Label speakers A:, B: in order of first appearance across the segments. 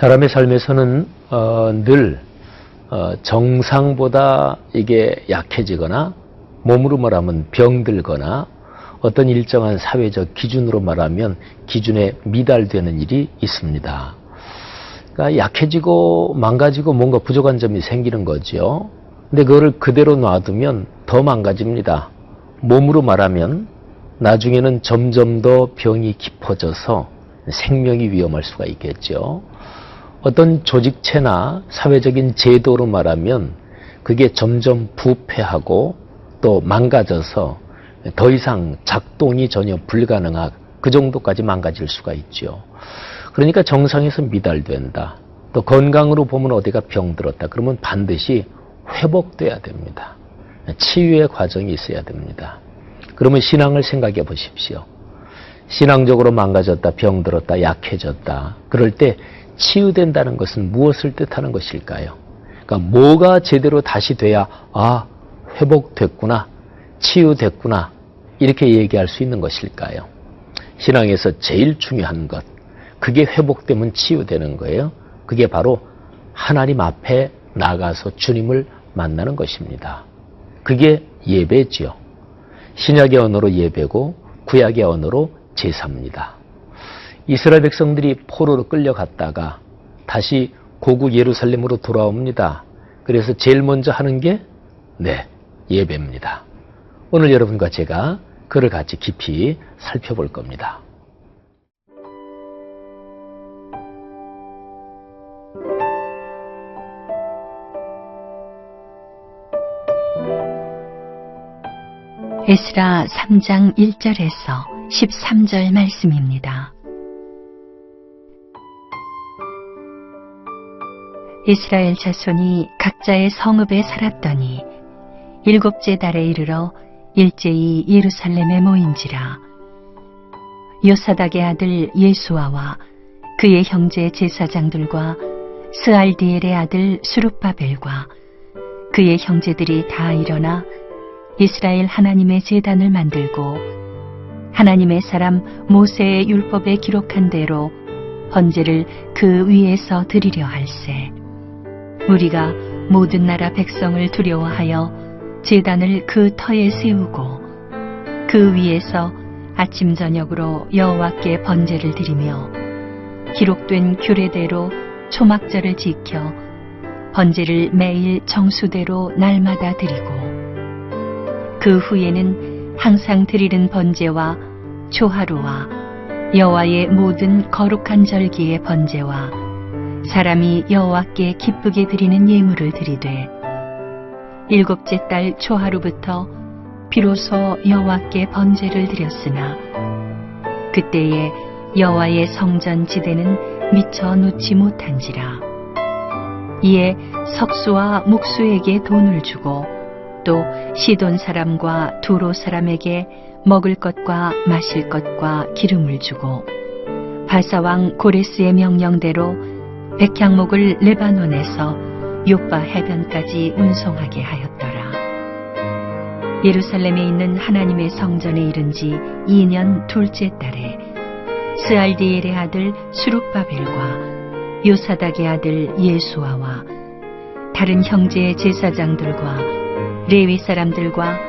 A: 사람의 삶에서는 늘 정상보다 이게 약해지거나, 몸으로 말하면 병들거나, 어떤 일정한 사회적 기준으로 말하면 기준에 미달되는 일이 있습니다. 그러니까 약해지고 망가지고 뭔가 부족한 점이 생기는 거죠. 근데 그거를 그대로 놔두면 더 망가집니다. 몸으로 말하면 나중에는 점점 더 병이 깊어져서 생명이 위험할 수가 있겠죠. 어떤 조직체나 사회적인 제도로 말하면 그게 점점 부패하고 또 망가져서 더 이상 작동이 전혀 불가능한 그 정도까지 망가질 수가 있죠. 그러니까 정상에서 미달된다. 또 건강으로 보면 어디가 병들었다. 그러면 반드시 회복돼야 됩니다. 치유의 과정이 있어야 됩니다. 그러면 신앙을 생각해 보십시오. 신앙적으로 망가졌다, 병들었다, 약해졌다. 그럴 때 치유된다는 것은 무엇을 뜻하는 것일까요? 그러니까 뭐가 제대로 다시 돼야 회복됐구나, 치유됐구나 이렇게 얘기할 수 있는 것일까요? 신앙에서 제일 중요한 것, 그게 회복되면 치유되는 거예요. 그게 바로 하나님 앞에 나가서 주님을 만나는 것입니다. 그게 예배지요. 신약의 언어로 예배고 구약의 언어로 제사입니다. 이스라엘 백성들이 포로로 끌려갔다가 다시 고국 예루살렘으로 돌아옵니다. 그래서 제일 먼저 하는 게 예배입니다. 오늘 여러분과 제가 그를 같이 깊이 살펴볼 겁니다.
B: 에스라 3장 1절에서 13절 말씀입니다. 이스라엘 자손이 각자의 성읍에 살았더니 일곱째 달에 이르러 일제히 예루살렘에 모인지라. 요사닥의 아들 예수아와 그의 형제 제사장들과 스알디엘의 아들 수룹바벨과 그의 형제들이 다 일어나 이스라엘 하나님의 제단을 만들고 하나님의 사람 모세의 율법에 기록한 대로 번제를 그 위에서 드리려 할세. 우리가 모든 나라 백성을 두려워하여 제단을 그 터에 세우고 그 위에서 아침 저녁으로 여호와께 번제를 드리며 기록된 규례대로 초막절을 지켜 번제를 매일 정수대로 날마다 드리고 그 후에는 항상 드리는 번제와 초하루와 여호와의 모든 거룩한 절기의 번제와 사람이 여호와께 기쁘게 드리는 예물을 드리되 일곱째 달 초하루부터 비로소 여호와께 번제를 드렸으나 그때에 여호와의 성전 지대는 미처 놓지 못한지라. 이에 석수와 목수에게 돈을 주고 또 시돈 사람과 두로 사람에게 먹을 것과 마실 것과 기름을 주고 바사왕 고레스의 명령대로 백향목을 레바논에서 요빠 해변까지 운송하게 하였더라. 예루살렘에 있는 하나님의 성전에 이른 지 2년 둘째 달에 스알디엘의 아들 수룹바벨과 요사닥의 아들 예수아와 다른 형제의 제사장들과 레위 사람들과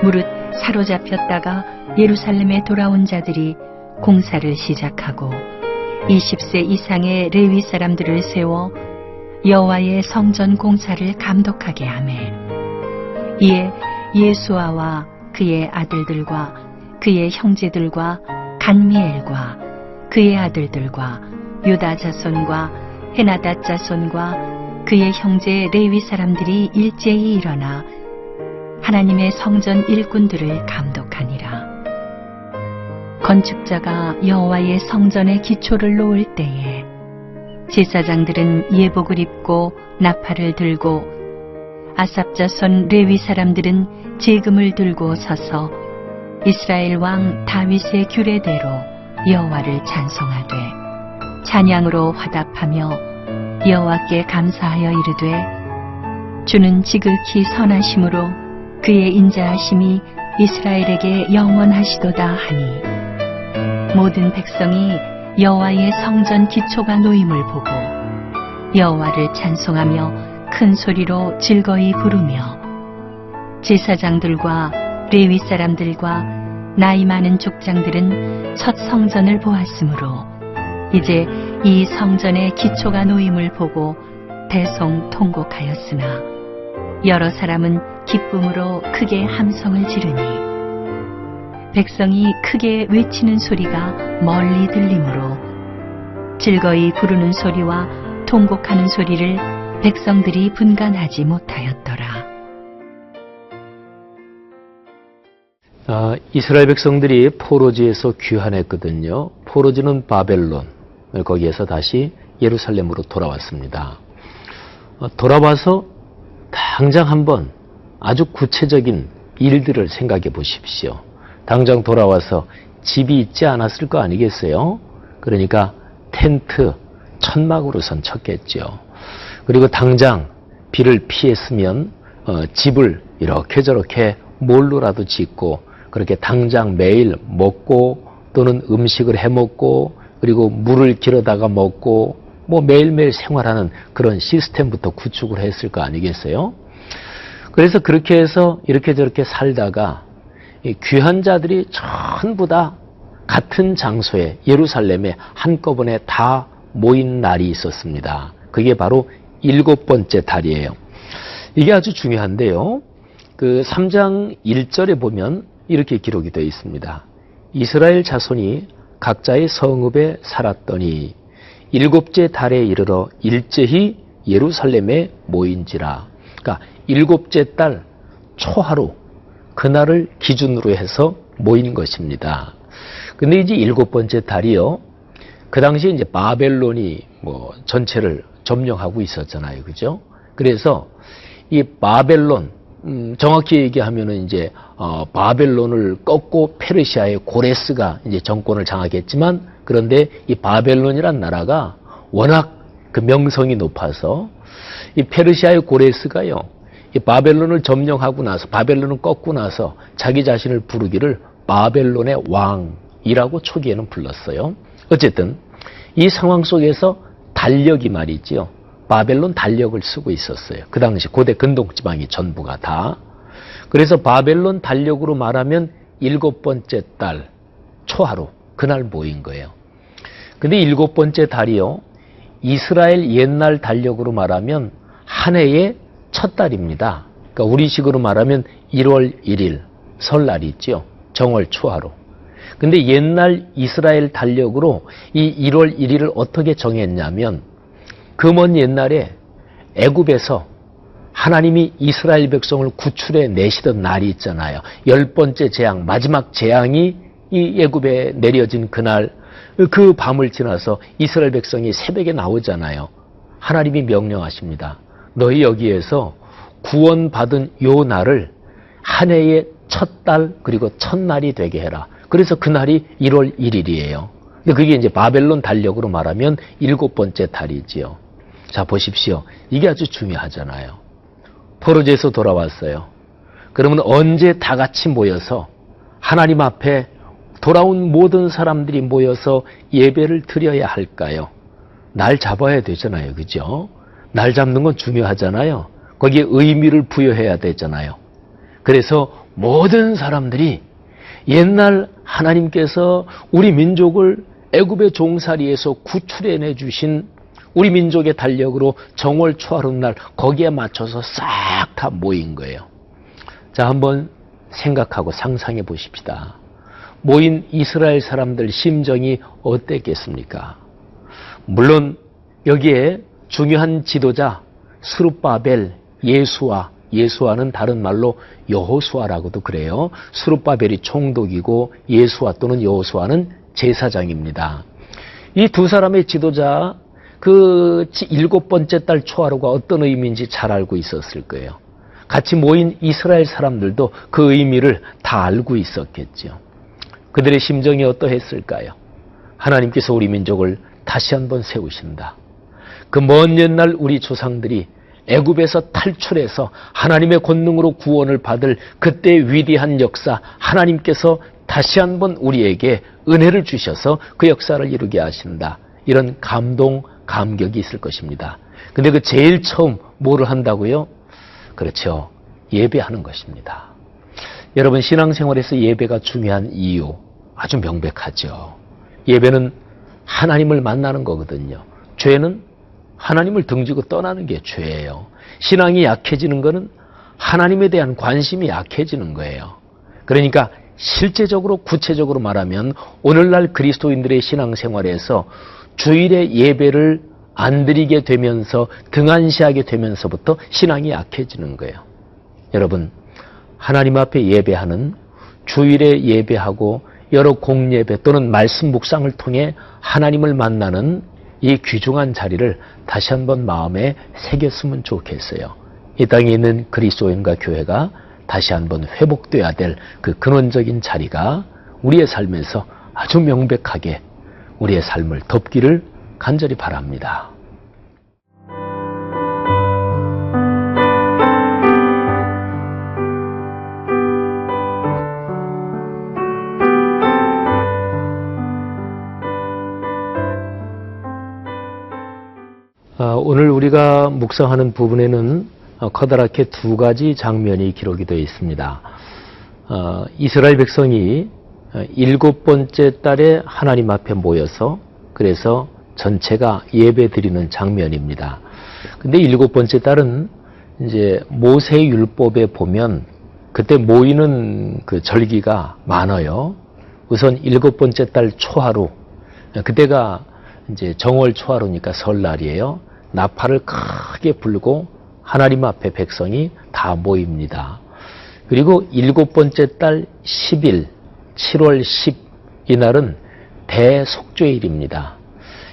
B: 무릇 사로잡혔다가 예루살렘에 돌아온 자들이 공사를 시작하고 20세 이상의 레위 사람들을 세워 여호와의 성전 공사를 감독하게 하매 이에 예수아와 그의 아들들과 그의 형제들과 간미엘과 그의 아들들과 유다 자손과 헤나닷 자손과 그의 형제 레위 사람들이 일제히 일어나 하나님의 성전 일꾼들을 감독하니라. 건축자가 여호와의 성전의 기초를 놓을 때에 제사장들은 예복을 입고 나팔을 들고 아삽 자손 레위 사람들은 제금을 들고 서서 이스라엘 왕 다윗의 규례대로 여호와를 찬송하되 찬양으로 화답하며 여호와께 감사하여 이르되 주는 지극히 선하심으로 그의 인자하심이 이스라엘에게 영원하시도다 하니 모든 백성이 여호와의 성전 기초가 놓임을 보고 여호와를 찬송하며 큰 소리로 즐거이 부르며 제사장들과 레위 사람들과 나이 많은 족장들은 첫 성전을 보았으므로 이제 이 성전의 기초가 놓임을 보고 대성통곡하였으나 여러 사람은 기쁨으로 크게 함성을 지르니 백성이 크게 외치는 소리가 멀리 들리므로 즐거이 부르는 소리와 통곡하는 소리를 백성들이 분간하지 못하였더라.
A: 이스라엘 백성들이 포로지에서 귀환했거든요. 포로지는 바벨론, 거기에서 다시 예루살렘으로 돌아왔습니다. 돌아와서 당장 한번 아주 구체적인 일들을 생각해 보십시오. 당장 돌아와서 집이 있지 않았을 거 아니겠어요? 그러니까 텐트, 천막으로선 쳤겠죠. 그리고 당장 비를 피했으면 집을 이렇게 저렇게 몰로라도 짓고 그렇게 당장 매일 먹고 또는 음식을 해 먹고 그리고 물을 길어다가 먹고 뭐 매일매일 생활하는 그런 시스템부터 구축을 했을 거 아니겠어요? 그래서 그렇게 해서 이렇게 저렇게 살다가 이 귀한 자들이 전부 다 같은 장소에 예루살렘에 한꺼번에 다 모인 날이 있었습니다. 그게 바로 7번째 달이에요. 이게 아주 중요한데요. 그 3장 1절에 보면 이렇게 기록이 되어 있습니다. 이스라엘 자손이 각자의 성읍에 살았더니 7째 달에 이르러 일제히 예루살렘에 모인지라. 그러니까 7째 달 초하루 그날을 기준으로 해서 모인 것입니다. 근데 이제 7번째 달이요. 그 당시에 이제 바벨론이 뭐 전체를 점령하고 있었잖아요. 그죠? 그래서 이 바벨론, 정확히 얘기하면은 이제, 바벨론을 꺾고 페르시아의 고레스가 이제 정권을 장악했지만 그런데 이 바벨론이란 나라가 워낙 그 명성이 높아서 이 페르시아의 고레스가요. 이 바벨론을 점령하고 나서 바벨론을 꺾고 나서 자기 자신을 부르기를 바벨론의 왕이라고 초기에는 불렀어요. 어쨌든 이 상황 속에서 달력이 말이지요. 바벨론 달력을 쓰고 있었어요. 그 당시 고대 근동지방이 전부가 다. 그래서 바벨론 달력으로 말하면 7번째 달 초하루 그날 모인 거예요. 근데 7번째 달이요. 이스라엘 옛날 달력으로 말하면 한 해의 첫 달입니다. 그러니까 우리식으로 말하면 1월 1일 설날이 있죠. 정월 초하루. 근데 옛날 이스라엘 달력으로 이 1월 1일을 어떻게 정했냐면 그 먼 옛날에 애굽에서 하나님이 이스라엘 백성을 구출해 내시던 날이 있잖아요. 10번째 재앙, 마지막 재앙이 이 애굽에 내려진 그날 그 밤을 지나서 이스라엘 백성이 새벽에 나오잖아요. 하나님이 명령하십니다. 너희 여기에서 구원받은 요 날을 한 해의 첫 달 그리고 첫날이 되게 해라. 그래서 그날이 1월 1일이에요. 근데 그게 이제 바벨론 달력으로 말하면 7번째 달이지요. 자, 보십시오. 이게 아주 중요하잖아요. 포로지에서 돌아왔어요. 그러면 언제 다 같이 모여서 하나님 앞에 돌아온 모든 사람들이 모여서 예배를 드려야 할까요? 날 잡아야 되잖아요. 그죠? 날 잡는 건 중요하잖아요. 거기에 의미를 부여해야 되잖아요. 그래서 모든 사람들이 옛날 하나님께서 우리 민족을 애굽의 종살이에서 구출해내 주신 우리 민족의 달력으로 정월 초하루 날 거기에 맞춰서 싹 다 모인 거예요. 자, 한번 생각하고 상상해 보십시다. 모인 이스라엘 사람들 심정이 어땠겠습니까? 물론 여기에 중요한 지도자 스룹바벨, 예수와 예수아는 다른 말로 여호수아라고도 그래요. 스룹바벨이 총독이고 예수아 또는 여호수아는 제사장입니다. 이 두 사람의 지도자, 그 7번째 달 초하루가 어떤 의미인지 잘 알고 있었을 거예요. 같이 모인 이스라엘 사람들도 그 의미를 다 알고 있었겠죠. 그들의 심정이 어떠했을까요? 하나님께서 우리 민족을 다시 한번 세우신다. 그 먼 옛날 우리 조상들이 애굽에서 탈출해서 하나님의 권능으로 구원을 받을 그때 위대한 역사, 하나님께서 다시 한번 우리에게 은혜를 주셔서 그 역사를 이루게 하신다. 이런 감동, 감격이 있을 것입니다. 근데 그 제일 처음 뭐를 한다고요? 그렇죠. 예배하는 것입니다. 여러분, 신앙생활에서 예배가 중요한 이유 아주 명백하죠. 예배는 하나님을 만나는 거거든요. 죄는 하나님을 등지고 떠나는 게 죄예요. 신앙이 약해지는 것은 하나님에 대한 관심이 약해지는 거예요. 그러니까 실제적으로 구체적으로 말하면 오늘날 그리스도인들의 신앙생활에서 주일에 예배를 안 드리게 되면서 등한시하게 되면서부터 신앙이 약해지는 거예요. 여러분, 하나님 앞에 예배하는, 주일에 예배하고 여러 공예배 또는 말씀 묵상을 통해 하나님을 만나는 이 귀중한 자리를 다시 한번 마음에 새겼으면 좋겠어요. 이 땅에 있는 그리스도인과 교회가 다시 한번 회복돼야 될 그 근원적인 자리가 우리의 삶에서 아주 명백하게 우리의 삶을 덮기를 간절히 바랍니다. 오늘 우리가 묵상하는 부분에는 커다랗게 두 가지 장면이 기록이 되어 있습니다. 이스라엘 백성이 7번째 달에 하나님 앞에 모여서 그래서 전체가 예배 드리는 장면입니다. 근데 7번째 달은 이제 모세 율법에 보면 그때 모이는 그 절기가 많아요. 우선 7번째 달 초하루, 그때가 이제 정월 초하루니까 설날이에요. 나팔을 크게 불고 하나님 앞에 백성이 다 모입니다. 그리고 7번째 달 10일, 7월 10, 이날은 대속죄일입니다.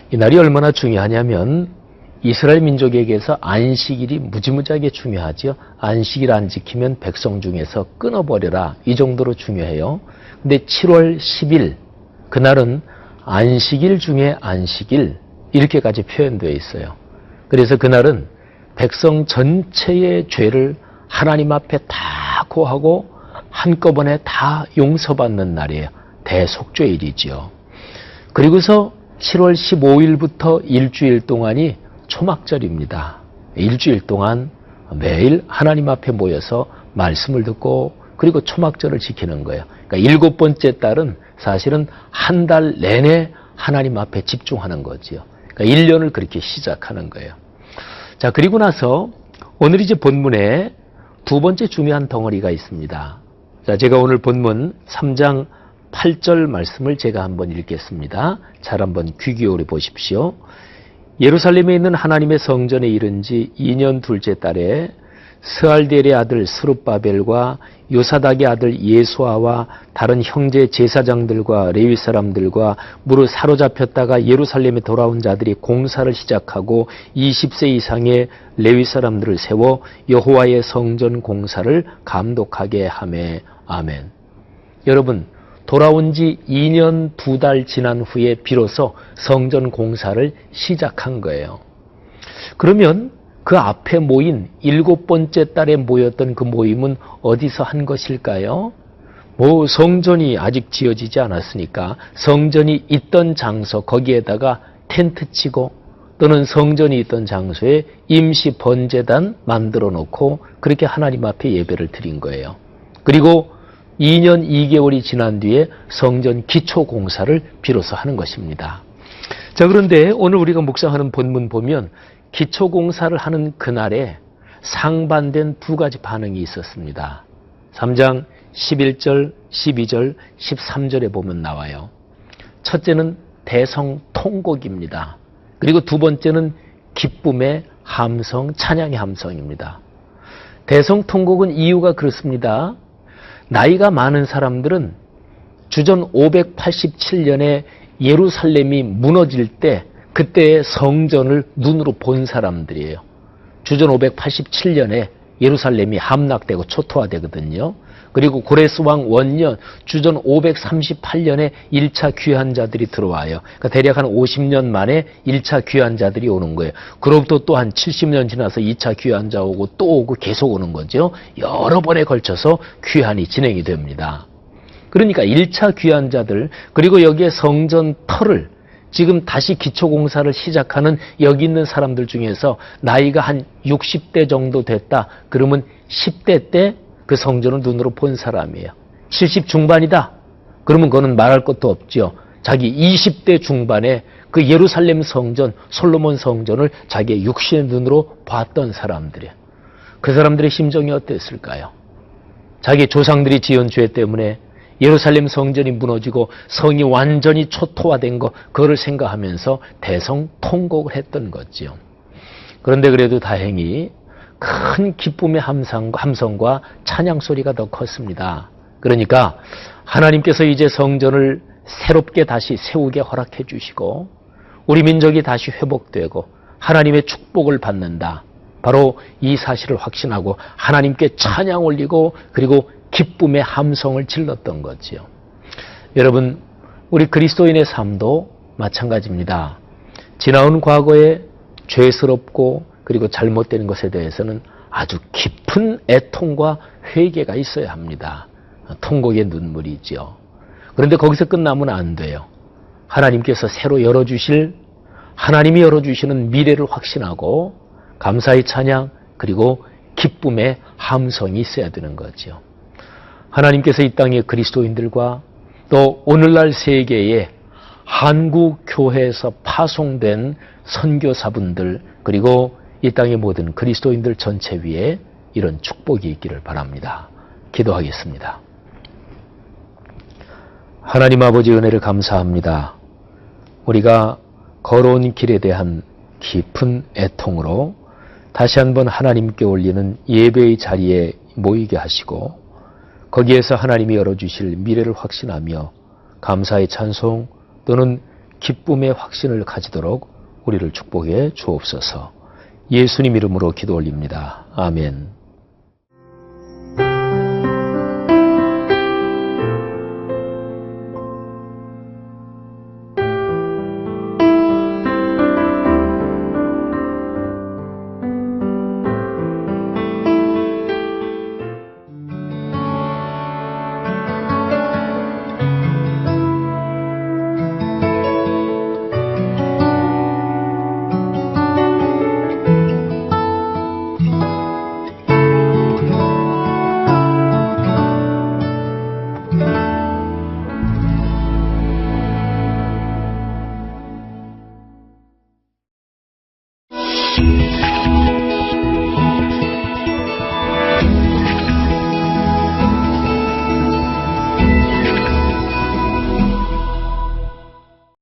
A: 이날이 얼마나 중요하냐면 이스라엘 민족에게서 안식일이 무지무지하게 중요하죠. 안식일 안 지키면 백성 중에서 끊어버려라, 이 정도로 중요해요. 근데 7월 10일, 그날은 안식일 중에 안식일, 이렇게까지 표현되어 있어요. 그래서 그날은 백성 전체의 죄를 하나님 앞에 다 고하고 한꺼번에 다 용서받는 날이에요. 대속죄일이지요. 그리고서 7월 15일부터 일주일 동안이 초막절입니다. 일주일 동안 매일 하나님 앞에 모여서 말씀을 듣고 그리고 초막절을 지키는 거예요. 그러니까 7번째 달은 사실은 한 달 내내 하나님 앞에 집중하는 거지요. 그러니까 1년을 그렇게 시작하는 거예요. 자, 그리고 나서 오늘 이제 본문에 두 번째 중요한 덩어리가 있습니다. 자, 제가 오늘 본문 3장 8절 말씀을 제가 한번 읽겠습니다. 잘 한번 귀 기울여 보십시오. 예루살렘에 있는 하나님의 성전에 이른 지 2년 둘째 달에 스알디엘의 아들 스룹바벨과 요사닥의 아들 예수아와 다른 형제 제사장들과 레위 사람들과 무릇 사로잡혔다가 예루살렘에 돌아온 자들이 공사를 시작하고 20세 이상의 레위 사람들을 세워 여호와의 성전 공사를 감독하게 하매. 아멘. 여러분, 돌아온 지 2년 2달 지난 후에 비로소 성전 공사를 시작한 거예요. 그러면 그 앞에 모인 7번째 달에 모였던 그 모임은 어디서 한 것일까요? 성전이 아직 지어지지 않았으니까 성전이 있던 장소, 거기에다가 텐트 치고 또는 성전이 있던 장소에 임시 번제단 만들어 놓고 그렇게 하나님 앞에 예배를 드린 거예요. 그리고 2년 2개월이 지난 뒤에 성전 기초 공사를 비로소 하는 것입니다. 자, 그런데 오늘 우리가 묵상하는 본문 보면 기초 공사를 하는 그날에 상반된 두 가지 반응이 있었습니다. 3장 11절, 12절, 13절에 보면 나와요. 첫째는 대성통곡입니다. 그리고 두 번째는 기쁨의 함성, 찬양의 함성입니다. 대성통곡은 이유가 그렇습니다. 나이가 많은 사람들은 주전 587년에 예루살렘이 무너질 때 그때의 성전을 눈으로 본 사람들이에요. 주전 587년에 예루살렘이 함락되고 초토화되거든요. 그리고 고레스 왕 원년 주전 538년에 1차 귀환자들이 들어와요. 그러니까 대략 한 50년 만에 1차 귀환자들이 오는 거예요. 그로부터 또 한 70년 지나서 2차 귀환자 오고 또 오고 계속 오는 거죠. 여러 번에 걸쳐서 귀환이 진행이 됩니다. 그러니까 1차 귀환자들, 그리고 여기에 성전 터를 지금 다시 기초공사를 시작하는 여기 있는 사람들 중에서 나이가 한 60대 정도 됐다. 그러면 10대 때 그 성전을 눈으로 본 사람이에요. 70 중반이다. 그러면 그거는 말할 것도 없죠. 자기 20대 중반에 그 예루살렘 성전, 솔로몬 성전을 자기의 육신의 눈으로 봤던 사람들이에요. 그 사람들의 심정이 어땠을까요? 자기 조상들이 지은 죄 때문에 예루살렘 성전이 무너지고 성이 완전히 초토화된 거, 그거를 생각하면서 대성통곡을 했던 거지요. 그런데 그래도 다행히 큰 기쁨의 함성과 찬양 소리가 더 컸습니다. 그러니까 하나님께서 이제 성전을 새롭게 다시 세우게 허락해 주시고 우리 민족이 다시 회복되고 하나님의 축복을 받는다. 바로 이 사실을 확신하고 하나님께 찬양 올리고 그리고 기쁨의 함성을 질렀던 거지요. 여러분, 우리 그리스도인의 삶도 마찬가지입니다. 지나온 과거에 죄스럽고 그리고 잘못된 것에 대해서는 아주 깊은 애통과 회개가 있어야 합니다. 통곡의 눈물이지요. 그런데 거기서 끝나면 안 돼요. 하나님께서 새로 열어주실, 하나님이 열어주시는 미래를 확신하고 감사의 찬양 그리고 기쁨의 함성이 있어야 되는 거죠. 하나님께서 이 땅의 그리스도인들과 또 오늘날 세계에 한국 교회에서 파송된 선교사분들 그리고 이 땅의 모든 그리스도인들 전체 위에 이런 축복이 있기를 바랍니다. 기도하겠습니다. 하나님 아버지 은혜를 감사합니다. 우리가 걸어온 길에 대한 깊은 애통으로 다시 한번 하나님께 올리는 예배의 자리에 모이게 하시고 거기에서 하나님이 열어주실 미래를 확신하며 감사의 찬송 또는 기쁨의 확신을 가지도록 우리를 축복해 주옵소서. 예수님 이름으로 기도 올립니다. 아멘.